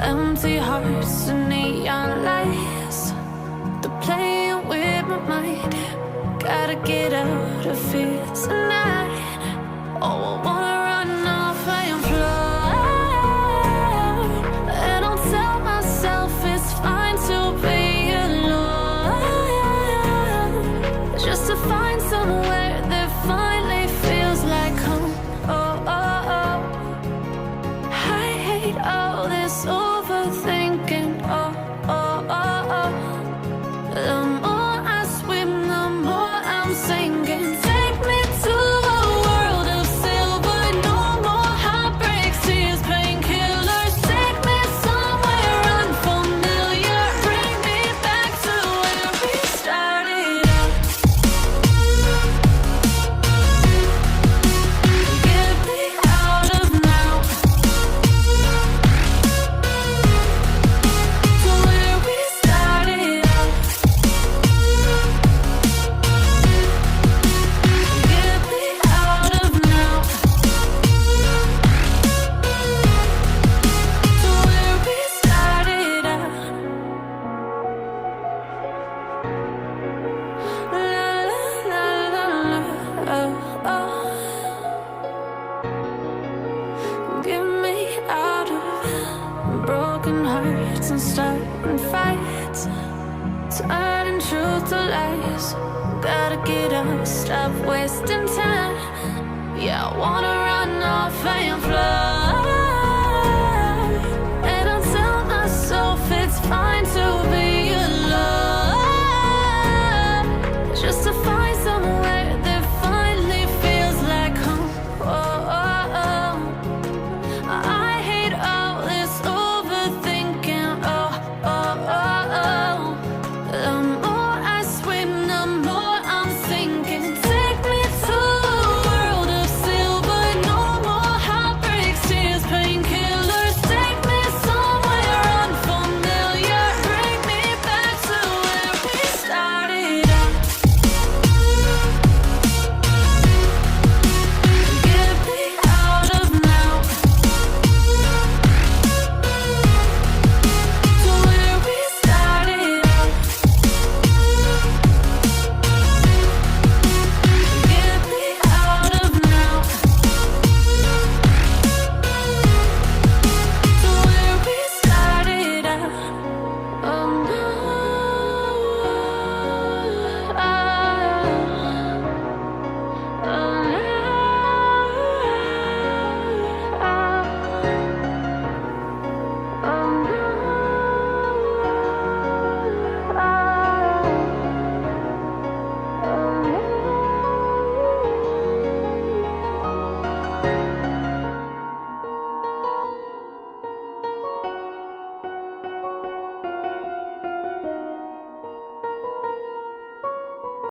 Empty hearts and neon lights, they're playing with my mind. Gotta get out of here tonight. Oh, I wanna run off and fly. And I'll tell myself it's fine to be alone, just to find somewhere that finally feels like home. Oh, oh, oh. I hate all this overthinking. Oh, oh, oh, oh. The more I swim, the more I'm sinking. Take me to a world of silver. No more heartbreaks, tears, painkillers. Take me somewhere unfamiliar. Bring me back to where we started out. Get me out of now, to where we started out. Get me out of now, to where we started out. La la la la, oh, oh. Get me out of broken hearts and starting fights, turning truth to lies. Gotta get up, stop wasting time. Yeah, I wanna run off and fly.